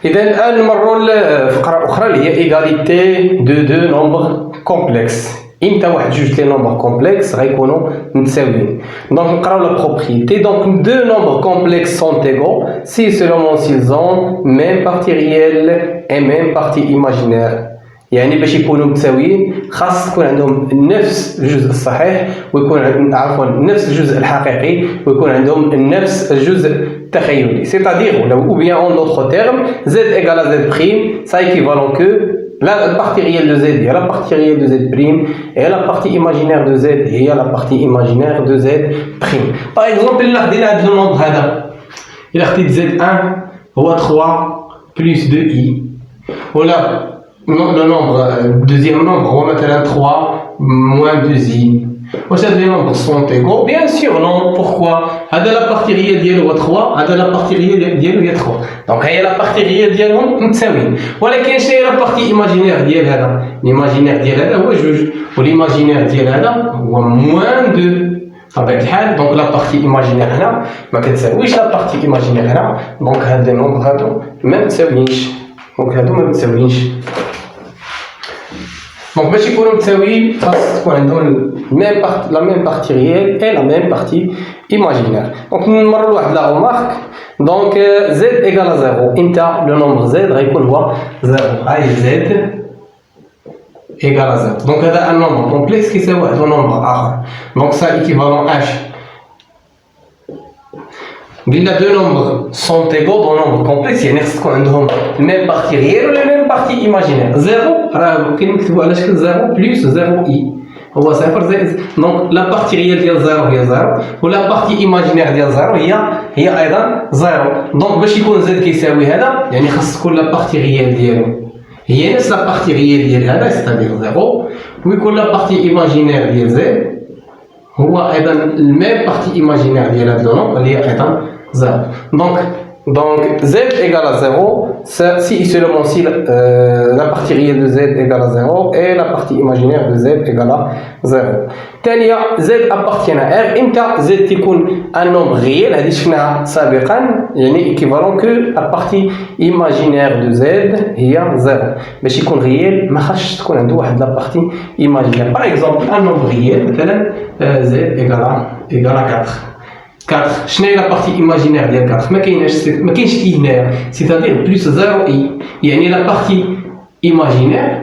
إذا الآن نمروا لفقرة أخرى اللي هي إيغاليتي دو نومبر كومبلكس. إمتى واحد جوج لي نومبر كومبلكس غيكونوا متساويين؟ دونك نقراو لا بروبريتي. دونك دو نومبر كومبلكس سون إيغو سي سولومون s'ils ont même partie réelle et même partie imaginaire. يعني باش يكونوا متساويين خاص تكون عندهم نفس الجزء الصحيح ويكون عفوا نفس الجزء الحقيقي ويكون عندهم نفس الجزء التخيلي. C'est-à-dire ou bien en d'autres termes z égale à z prime, ça équivalent que la partie réelle de z هي la partie réelle de z prime et la partie imaginaire de z هي la partie imaginaire de z prime. Par exemple إلا خدينا هذا النومبر هذا إلا خديت z1 هو 3 plus 2i ولا le nombre, deuxième nombre, on va mettre 3 moins 2i. Les nombres sont égaux. Bien sûr, non. Pourquoi? La partie réelle ديالو 3, la partie réelle ديالو 3. Donc, la partie réelle ديالهم متساويين. ولكن شنو هي la partie imaginaire ديال هذا؟ l'imaginaire ديال هذا هو 2 والimaginaire ديال هذا هو moins 2. بطبيعة الحال دونك لا بارتي ايماجينير هنا ما كتساويش لا بارتي ايماجينير هنا. دونك هاد لي نومبر هادو ما متساويينش. دونك هادو ما متساويينش. Donc, باش يكونوا متساويين خاص تكون عندهم la même partie réelle et la même partie imaginaire. Donc نمروا لواحد لا remarque. Donc z égale à 0. امتى le nombre z غيكون هو 0. هاي z égale à 0. Donc هذا un nombre complexe كيساوي واحد nombre آخر. Donc ça équivalent h. قلنا deux nombres sont égaux dans nombre complexe يعني خاص تكون عندهم même partie réelle ولا même partie imaginaire. 0 راه كاين نكتبوا على شكل 0 plus 0i هو 0 زائد. دونك لا بارتي ريال ديال 0 هي 0 ولا بارتي ايماجينير ديال 0 هي ايضا 0. دونك باش يكون زد كيساوي هذا يعني خاص تكون لا بارتي ريال ديالو هي نفس لا بارتي ريال ديال هذا c'est-à-dire 0 ويكون لا بارتي ايماجينير ديال زد هو ايضا الميم بارتي ايماجينير ديال هذا النومبر اللي هي ايضا 0. Donc z égale à 0 si et seulement si la partie réelle de z égale à 0 et la partie imaginaire de z égale à 0. ثانية z appartient à r. امتى z تكون un nombre réel هذه شفناها سابقا يعني équivalent que la partie imaginaire de z هي 0. باش يكون réel ما خاصش تكون عنده واحد la partie imaginaire. Par exemple un nombre réel مثلا z égale à 4. 4 شنو هي لا بارتي ايماجينير ديال 4؟ ما كاينش اي هنايا سيتادير بلس 0 اي يعني لا بارتي ايماجينير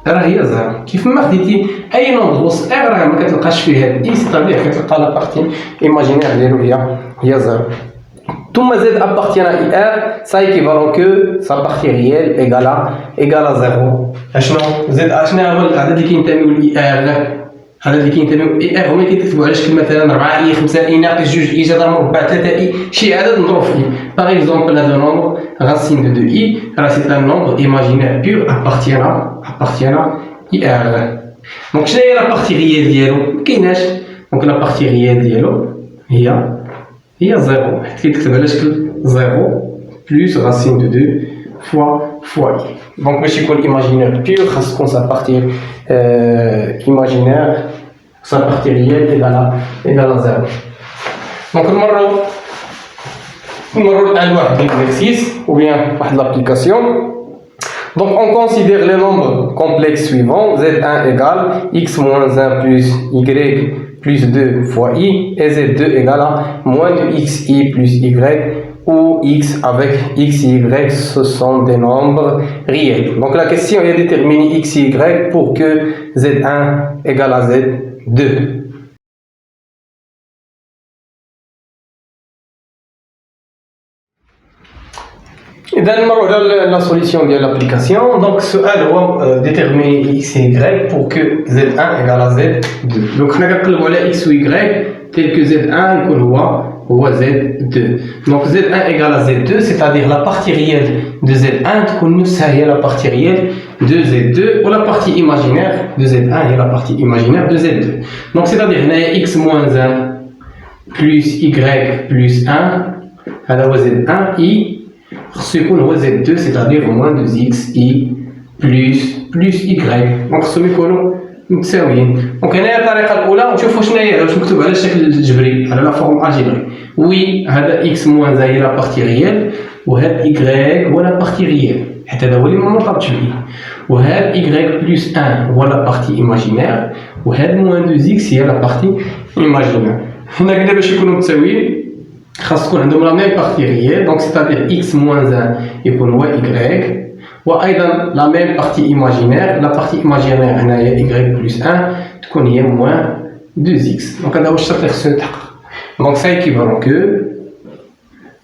راه هي 0. كيف ما خديتي اي نومبر وسط ار راه ما كتلقاش فيه هاد اي سيتادير كتلقى لا بارتي ايماجينير ديالو هي 0. ثم z appartient à ir ça équivalent que sa partie réelle égale à 0. اشنو z اشنو هو العدد اللي كينتميو ل هذا اللي كينتميو اي ار هما كيكتبوا على شكل مثلا 4 اي 5 اي ناقص 2 اي جذر مربع 3 اي شي عدد نضرب فيه. باغ اكزومبل هذا نومبر racine de 2 i راه سي ان نومبر ايماجينير بيور appartient اي ار. دونك شنو هي لا بارتي ريال ديالو؟ ما كايناش. دونك لا بارتي ريال ديالو هي 0 حيت كيتكتب على شكل 0 بلس racine de 2 fois i. Donc باش يكون imaginaire pur خاص تكون sa partie imaginaire sa partie réelle égale à 0. Donc نمروا الآن واحد l'exercice ou bien واحد l'application. Donc on considère les nombres complexes suivants. z1 égale x moins 1 plus y plus 2 fois i et z2 égale à moins de xi plus y où x avec x et y ce sont des nombres réels. Donc la question est de déterminer x et y pour que z1 égale à z2. إذا نمروا على la solution de l'application. Donc السؤال هو déterminer x et y pour que z1 égale à z2. Donc حنا كنقلبوا على x و y tel que z1 يكون هو z2. Donc z1 égale à z2 c'est-à-dire la partie réelle de z1 تكون نفسها هي la partie réelle de z2 ou la partie imaginaire de z1 هي la partie imaginaire de z2. Donc c'est-à-dire هنايا x moins 1 plus y plus 1 هذا هو z1 i خصو يكون هو z2 c'est-à-dire moins 2x i plus y. دونك خصهم يكونوا متساويين. دونك هنايا الطريقه الاولى نشوفوا شنو هي واش مكتوب على الشكل الجبري على لا فورم الجبري. وي هذا x moins 1 هي لا بارتي ريال وهاد y هو لا بارتي ريال حتى هذا هو اللي مرتبط بي وهاد y بلس 1 هو لا بارتي ايماجينير وهاد موان 2 x هي لا بارتي ايماجينير. هنا قلنا باش يكونوا متساويين خاص تكون عندهم لا ميم بارتي ريال دونك سيتادير x موان 1 يكون هو y وايضا لا ميم بارتي ايماجينير لا بارتي ايماجينير هنايا y بلس 1 تكون هي موان 2x دونك هذا هو الشرط اللي خصو يتحقق. دونك سا ايكيفالون كو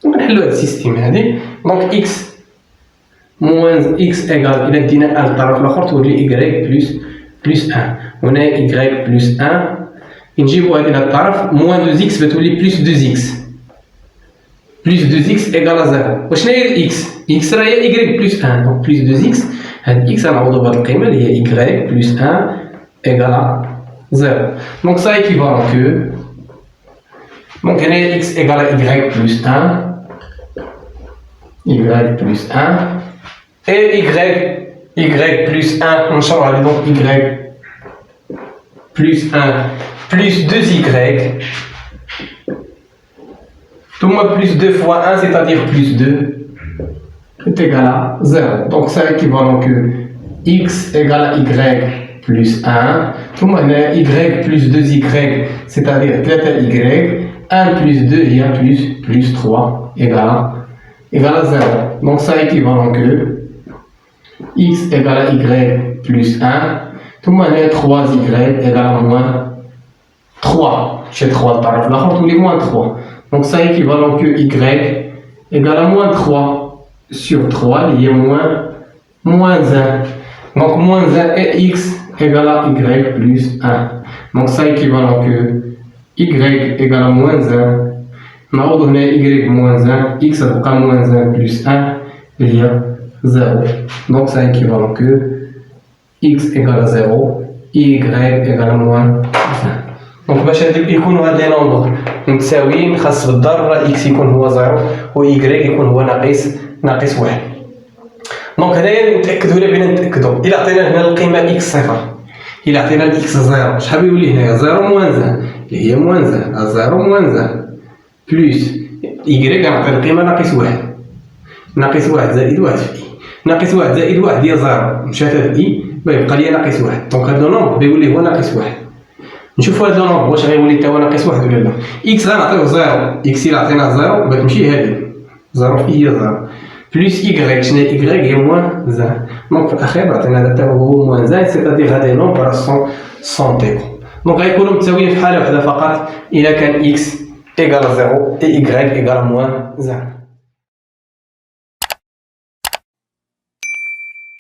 دونك نحلو هاد السيستيم هادي دونك x موان x ايكال الى دينا 1 للطرف الاخر تولي y بلس 1 وهنا y بلس 1 نجيبو هادي لهاد الطرف موان 2x بتولي بلس 2x بلس 2x ايكال 0 وشنو هي x x راه هي y بلس 1 دونك بلس 2x هاد x غنعوضو بهاد القيمه اللي هي y بلس 1 ايكال 0 دونك سا ايكيفالون كو دونك هنايا x égale y plus 1 y plus 1 et y plus 1 نشروها لي دونك y plus 1 plus 2y ثم plus 2 fois 1 c'est-à-dire plus 2 est égal à 0 donc ça équivalent que x égale à y plus 1 ثم هنا y plus 2y c'est-à-dire 3y 1 plus 2 il y a plus 3 égale à 0. Donc ça équivalent que x égale à y plus 1. Tout le monde 3y égale à moins 3. Chez 3 par là, tous les moins 3. Donc ça équivalent que y égale à moins 3 sur 3, il y a moins 1. Donc moins 1 et x égale à y plus 1. Donc ça équivalent que y égale à moins 1 نعوض هنا y moins 1 x تبقى moins 1 plus 1 il y a 0 donc ça équivalent que x égale à 0 y égale à moins 1 دونك باش يكونوا هاد لي نومبر متساويين خاص بالضروره x يكون هو 0 و y يكون هو ناقص 1 دونك هنايا نتاكدوا لا بينا نتاكدوا الا عطينا هنا القيمه x صفر الا عطينا الاكس 0 شحال يولي هنايا 0 موان 1 اللي هي موان 1 0 موان 1 بلس y غنعطي القيمه ناقص 1 ناقص 1 زائد 1 في ناقص 1 زائد 1 هي 0 مشات هاد اي يبقى لي ناقص 1 دونك هاد لو نومبر بيولي هو ناقص 1 نشوفوا هاد لو نومبر واش غيولي حتى هو ناقص 1 ولا لا x غنعطيوه 0 x الا عطينا 0 بتمشي هادي 0 في هي 0 بلس y شنو y هي موان 1 دونك في الاخير عطينا حتى هو موان 1 سيتادير هادي نومبر سون تيغو دونك غيكونوا متساويين في حاله واحده فقط الا كان x égale à 0 et y égale à moins 1.